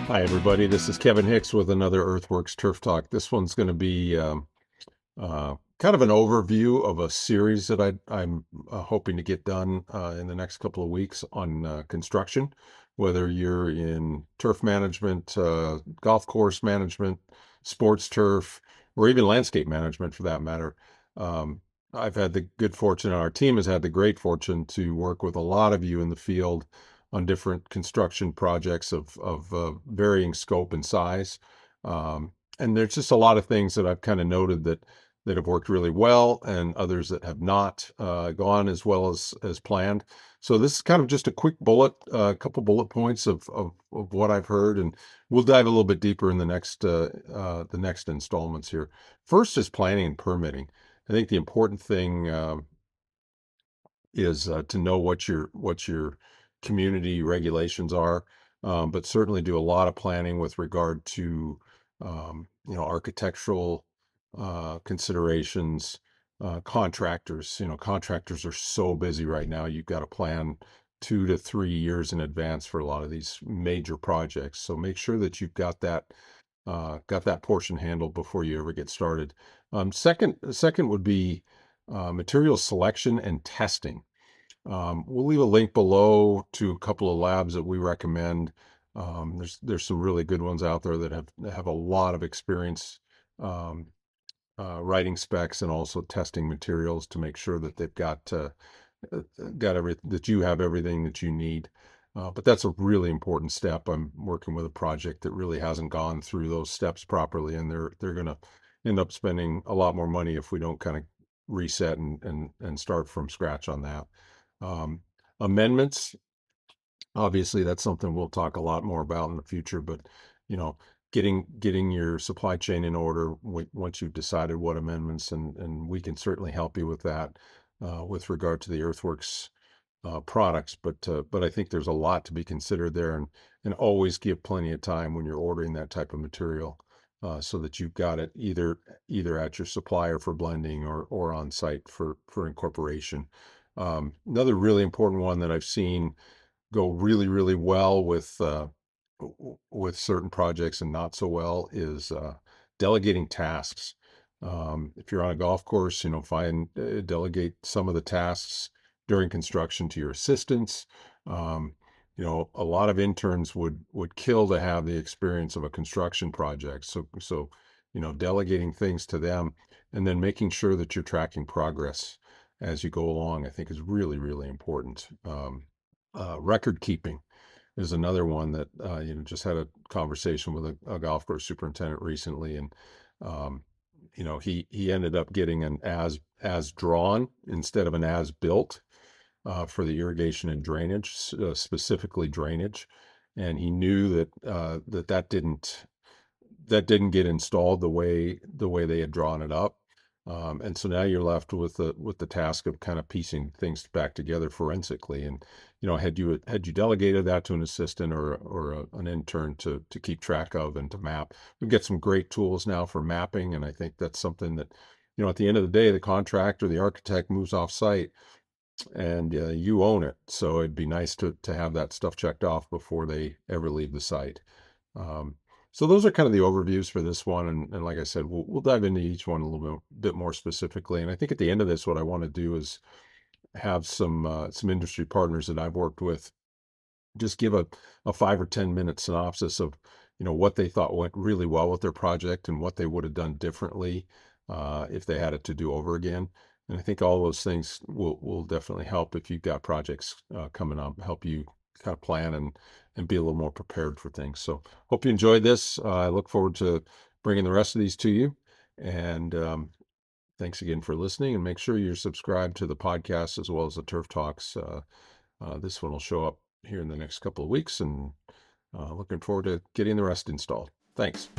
Hi, everybody. This is Kevin Hicks with another EarthWorks Turf Talk. This one's going to be kind of an overview of a series that I'm hoping to get done in the next couple of weeks on construction, whether you're in turf management, golf course management, sports turf, or even landscape management for that matter. Um, I've had the good fortune, and our team has had the great fortune to work with a lot of you in the field on different construction projects of varying scope and size. And there's just a lot of things that I've kind of noted that have worked really well, and others that have not gone as well as planned. So this is kind of just a quick a couple bullet points of what I've heard, and we'll dive a little bit deeper in the next installments here. First is planning and permitting. I think the important thing is to know what your community regulations are, but certainly do a lot of planning with regard to architectural considerations, contractors. Contractors are so busy right now. You've got to plan 2 to 3 years in advance for a lot of these major projects. So make sure that you've got that portion handled before you ever get started. Second would be material selection and testing. We'll leave a link below to a couple of labs that we recommend. There's some really good ones out there that have a lot of experience um, writing specs and also testing materials to make sure that they've that you have everything that you need. But that's a really important step. I'm working with a project that really hasn't gone through those steps properly, and they're going to end up spending a lot more money if we don't kind of reset and start from scratch on that. Um, Amendments, obviously, that's something we'll talk a lot more about in the future, but you know, getting your supply chain in order once you've decided what amendments, and we can certainly help you with that with regard to the Earthworks products. But I think there's a lot to be considered there, and always give plenty of time when you're ordering that type of material, so that you've got it either at your supplier for blending or on site for incorporation. Another really important one that I've seen go really, really well with certain projects and not so well is delegating tasks. If you're on a golf course, delegate some of the tasks during construction to your assistants. Um, a lot of interns would kill to have the experience of a construction project. So delegating things to them and then making sure that you're tracking progress as you go along, I think is really, really important. Record keeping is another one that just had a conversation with a golf course superintendent recently, and um, he ended up getting an as drawn instead of an as built for the irrigation and drainage, specifically drainage, and he knew that didn't get installed the way they had drawn it up. And so now you're left with the task of kind of piecing things back together forensically. And had you delegated that to an assistant or an intern to keep track of and to map, we've got some great tools now for mapping. And I think that's something that at the end of the day, the contractor, the architect moves off site, and you own it. So it'd be nice to have that stuff checked off before they ever leave the site. Um, so those are kind of the overviews for this one, and like I said, we'll dive into each one a little bit more specifically. And I think at the end of this, what I want to do is have some industry partners that I've worked with just give a 5 or 10 minute synopsis of what they thought went really well with their project and what they would have done differently if they had it to do over again. And I think all those things will definitely help if you've got projects coming up, help you kind of plan and be a little more prepared for things. So hope you enjoyed this. I look forward to bringing the rest of these to you. And thanks again for listening. And make sure you're subscribed to the podcast as well as the Turf Talks. This one will show up here in the next couple of weeks, and looking forward to getting the rest installed. Thanks.